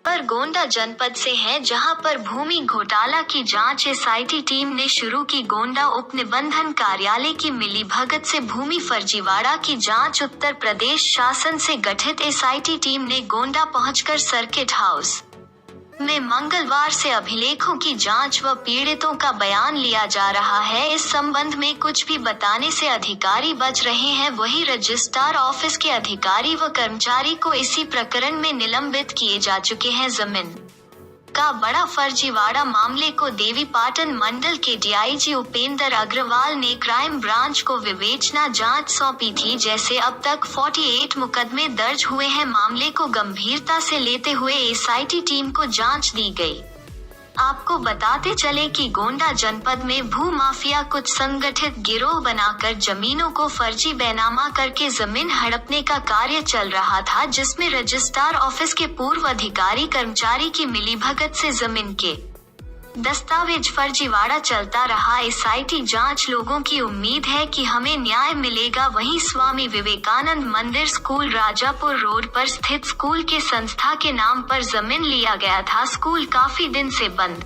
पर गोंडा जनपद से है, जहां पर भूमि घोटाला की जांच एसआईटी टीम ने शुरू की। गोंडा उप निबंधन कार्यालय की मिलीभगत से भूमि फर्जीवाड़ा की जांच उत्तर प्रदेश शासन से गठित एसआईटी टीम ने गोंडा पहुंचकर सर्किट हाउस में मंगलवार से अभिलेखों की जांच व पीड़ितों का बयान लिया जा रहा है। इस संबंध में कुछ भी बताने से अधिकारी बच रहे हैं। वहीं रजिस्ट्रार ऑफिस के अधिकारी व कर्मचारी को इसी प्रकरण में निलंबित किए जा चुके हैं। जमीन का बड़ा फर्जीवाड़ा मामले को देवीपाटन मंडल के डीआईजी उपेंद्र अग्रवाल ने क्राइम ब्रांच को विवेचना जांच सौंपी थी। जैसे अब तक 48 मुकदमे दर्ज हुए हैं। मामले को गंभीरता से लेते हुए एसआईटी टीम को जांच दी गई। आपको बताते चले कि गोंडा जनपद में भू माफिया कुछ संगठित गिरोह बनाकर जमीनों को फर्जी बैनामा करके जमीन हड़पने का कार्य चल रहा था, जिसमें रजिस्ट्रार ऑफिस के पूर्व अधिकारी कर्मचारी की मिलीभगत से जमीन के दस्तावेज फर्जीवाड़ा चलता रहा। एसआईटी जांच लोगों की उम्मीद है कि हमें न्याय मिलेगा। वहीं स्वामी विवेकानंद मंदिर स्कूल राजापुर रोड पर स्थित स्कूल के संस्था के नाम पर जमीन लिया गया था। स्कूल काफी दिन से बंद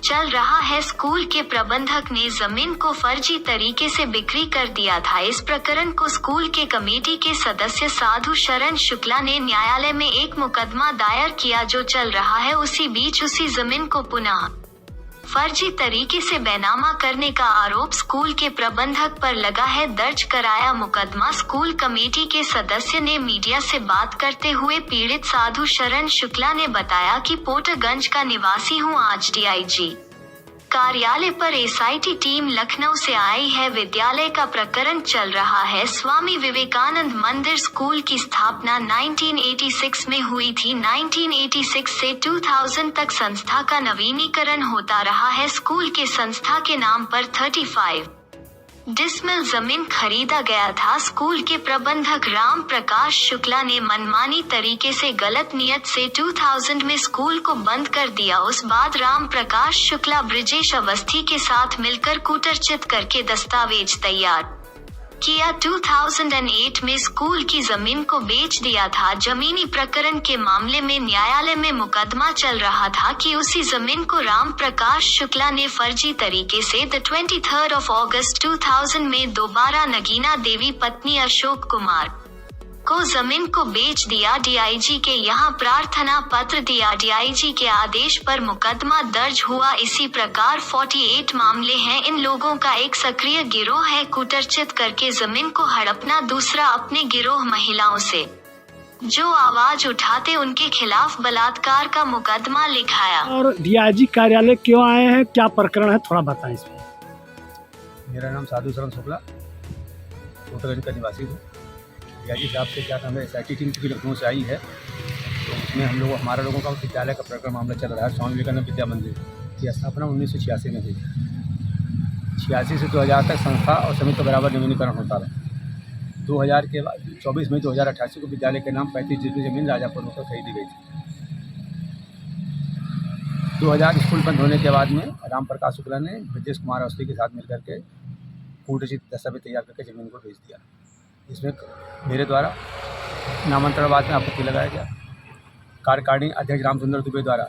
चल रहा है। स्कूल के प्रबंधक ने जमीन को फर्जी तरीके से बिक्री कर दिया था। इस प्रकरण को स्कूल के कमेटी के सदस्य साधु शरण शुक्ला ने न्यायालय में एक मुकदमा दायर किया जो चल रहा है। उसी बीच उसी जमीन को पुनः फर्जी तरीके से बैनामा करने का आरोप स्कूल के प्रबंधक पर लगा है। दर्ज कराया मुकदमा। स्कूल कमेटी के सदस्य ने मीडिया से बात करते हुए पीड़ित साधु शरण शुक्ला ने बताया कि पोटरगंज का निवासी हूं। आज डीआईजी कार्यालय पर एसआईटी टीम लखनऊ से आई है। विद्यालय का प्रकरण चल रहा है। स्वामी विवेकानंद मंदिर स्कूल की स्थापना 1986 में हुई थी। 1986 से 2000 तक संस्था का नवीनीकरण होता रहा है। स्कूल के संस्था के नाम पर 35 डिसमिल जमीन खरीदा गया था। स्कूल के प्रबंधक राम प्रकाश शुक्ला ने मनमानी तरीके से गलत नियत से 2000 में स्कूल को बंद कर दिया। उस बाद राम प्रकाश शुक्ला ब्रिजेश अवस्थी के साथ मिलकर कूटरचित करके दस्तावेज तैयार किया। 2008 में स्कूल की जमीन को बेच दिया था। जमीनी प्रकरण के मामले में न्यायालय में मुकदमा चल रहा था कि उसी जमीन को राम प्रकाश शुक्ला ने फर्जी तरीके से 23 अगस्त 2000 में दोबारा नगीना देवी पत्नी अशोक कुमार को जमीन को बेच दिया। डीआईजी के यहाँ प्रार्थना पत्र दिया। डीआईजी के आदेश पर मुकदमा दर्ज हुआ। इसी प्रकार 48 मामले हैं। इन लोगों का एक सक्रिय गिरोह है कूटरचित करके जमीन को हड़पना। दूसरा अपने गिरोह महिलाओं से जो आवाज उठाते उनके खिलाफ बलात्कार का मुकदमा लिखाया। और डीआईजी कार्यालय क्यों आए हैं, क्या प्रकरण है, थोड़ा बताएं इसमें। मेरा नाम साधु शरण शुक्ला, पोटरगंज का निवासी हूँ। डीआईजी साहब से क्या नाम है, एसआईटी टीम की लखनऊ से आई है, तो उसमें हम लोग हमारा लोगों का विद्यालय का प्रकरण मामला चल रहा है। स्वामी विवेकानंद विद्या मंदिर की स्थापना 1986 में हुई। 86 से 2000 तक संस्था और समिति का बराबर नवीनीकरण होता रहा। 2000 के बाद 24 मई 2088 को विद्यालय के नाम 35 डिसमिल जमीन राजापुर में खरीदी गई थी। 2000 स्कूल बंद होने के बाद में राम प्रकाश शुक्ला ने ब्रिजेश कुमार अवस्थी के साथ मिलकर के कूटरचित दस्तावेज तैयार करके जमीन को बेच दिया। इसमें मेरे द्वारा नामांतरण बाद में आपत्ति लगाया गया। कार्यकारिणी अध्यक्ष रामचंद्र दुबे द्वारा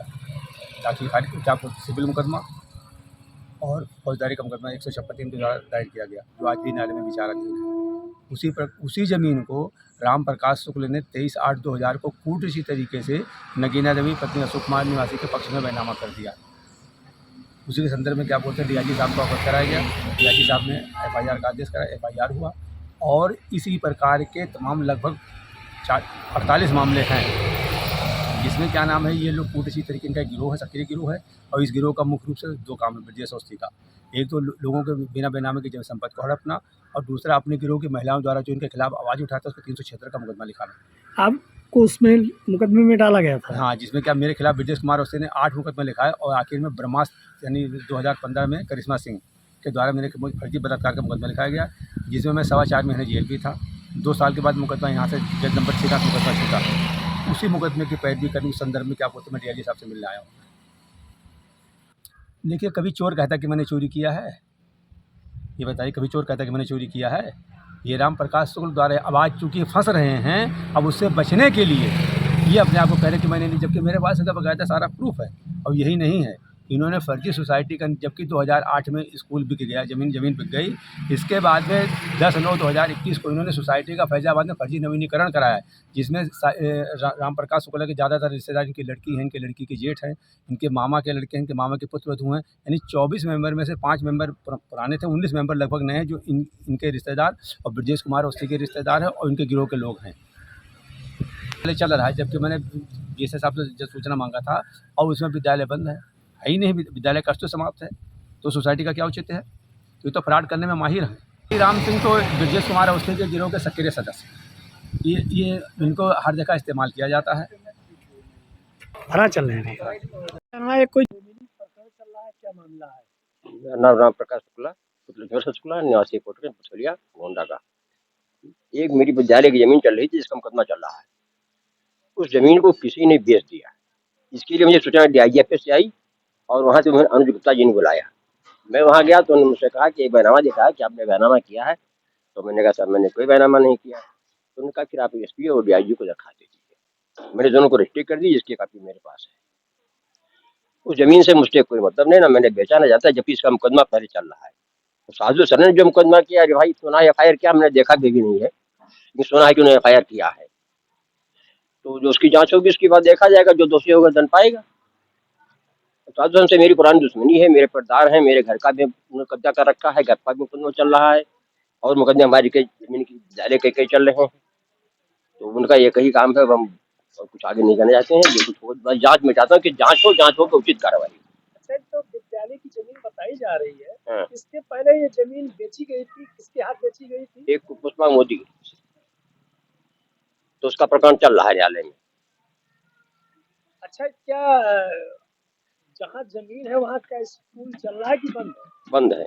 दाखिल सिविल मुकदमा और फौजदारी का मुकदमा 156 के द्वारा दायर किया गया, जो आज भी न्यायालय में विचाराधीन है। उसी जमीन को राम प्रकाश शुक्ल ने 23/8/2000 को कूटरचित तरीके से नगीना देवी पत्नी अशोक कुमार निवासी के पक्ष में बैनामा कर दिया। उसी के संदर्भ में क्या बोलते हैं, डीआईजी साहब को अवगत कराया गया। डीआईजी साहब ने एफआईआर का आदेश कराया, एफआईआर हुआ और इसी प्रकार के तमाम लगभग 48 मामले हैं, जिसमें क्या नाम है, ये लोग कूटरचित तरीके का गिरोह है, सक्रिय गिरोह है। और इस गिरोह का मुख्य रूप से 2 काम है ब्रिजेश अवस्थी का। एक तो लोगों के बिना बैनामे की जमीन संपत्ति को हड़पना, और दूसरा अपने गिरोह की महिलाओं द्वारा जो इनके खिलाफ आवाज़ उठाता है उसको 376 का मुकदमा लिखाना। आपको उसमें मुकदमे में डाला गया था? हाँ, जिसमें क्या मेरे खिलाफ ब्रिजेश कुमार अवस्थी ने 8 मुकदमा लिखा है, और आखिर में ब्रह्मास्त्र यानी 2015 में करिश्मा सिंह के द्वारा मेरे फर्जी बलात्कार का मुकदमा लिखाया गया, जिसमें मैं 4.25 महीने जेल भी था। 2 साल के बाद मुकदमा यहाँ से जज नंबर 6 का मुकदमा छूटा। उसी मुकदमे की पैरवी करने के संदर्भ में क्या बोलते मैं डीआईजी साहब से मिलने आया हूँ। देखिए, कभी चोर कहता कि मैंने चोरी किया है, ये बताइए, कभी चोर कहता कि मैंने चोरी किया है? ये राम प्रकाश शुक्ल द्वारा अब आज चूँकि फंस रहे हैं, अब उससे बचने के लिए ये अपने आप को कह रहे कि मैंने नहीं, जबकि मेरे पास इसका बाकायदा सारा प्रूफ है। और यही नहीं है, इन्होंने फर्जी सोसाइटी का, जबकि 2008 में स्कूल बिक गया, ज़मीन बिक गई। इसके बाद में 10/9/2021 को इन्होंने सोसाइटी का फैज़ाबाद में फर्जी नवीनीकरण कराया है, जिसमें राम प्रकाश शुक्ला के ज़्यादातर रिश्तेदार इनकी लड़की हैं, इनके लड़की के जेठ हैं, इनके मामा के लड़के हैं, इनके मामा के पुत्रवधू हैं। यानी 24 मेंबर में से 5 मेंबर पुराने थे, 19 मेंबर लगभग नए हैं, जो इनके रिश्तेदार और ब्रजेश कुमार अवस्थी के रिश्तेदार हैं और इनके गिरोह के लोग हैं। पहले चल रहा है, जबकि मैंने जिस हिसाब से जो सूचना मांगा था, और उसमें विद्यालय बंद है ही नहीं, विद्यालय का तो समाप्त है, तो सोसाइटी का क्या औचित्य है? तो ये तो फ्रॉड करने में माहिर हैं। राम सिंह तो ब्रजेश कुमार अवस्थी के गिरोह के सक्रिय सदस्य, ये इनको हर जगह इस्तेमाल किया जाता है। भरा चल रहे हैं कोई प्रकरण चल रहा है, क्या मामला है? मेरा नाम राम प्रकाश शुक्ला, निवासी कोटरे पछलिया गोंडा का। एक मेरी विद्यालय की जमीन चल रही थी, जिसका मुकदमा चल रहा है। उस जमीन को किसी ने बेच दिया। इसके लिए मुझे सूचना DIGF से आई और वहाँ से उन्होंने अनुज गुप्ता जी ने बुलाया। मैं वहाँ गया तो उन्होंने मुझसे कहा कि एक बैनामा दिखा है कि आपने बैनामा किया है। तो मैंने कहा सर मैंने कोई बैनामा नहीं किया। तो उन्होंने कहा फिर आप SP और DIG को दरखास्त दे दीजिए। मैंने दोनों को रजिस्ट्री कर दी, जिसकी कापी मेरे पास है। उस जमीन से मुझे कोई मतलब नहीं, ना मैंने बेचा ना जाता, जबकि इसका मुकदमा पहले चल रहा है। तो साजू सर ने जो मुकदमा किया, अरे भाई सुना FIR क्या, हमने देखा भी नहीं है, लेकिन सुना है कि उन्होंने FIR किया है। तो जो उसकी जांच होगी उसके बाद देखा जाएगा, जो दोषी होगा दंड पाएगा। साधु से मेरी पुरानी दुश्मनी है, मेरे पर्दार हैं, मेरे घर का भी कब्जा कर रखा है, घर पर भी मुकदमा चल रहा है और मुकदमे हमारी कई जमीन की दायरे कई चल रहे हैं। तो उनका एक ही काम है, हम और कुछ आगे नहीं जाना चाहते हैं। जो कुछ हो बस जांच में चाहता हूँ कि जांच हो तो उचित कार्रवाई। अच्छा, तो विद्यालय की जमीन बताई जा रही है, हाँ। इसके पहले ये जमीन बेची गई थी, किसके हाथ बेची गई थी? एक पुष्पा मोदी, तो उसका प्रकरण चल रहा है न्यायालय में। अच्छा, क्या जहाँ जमीन है वहाँ का स्कूल चल रहा है कि बंद है? बंद है।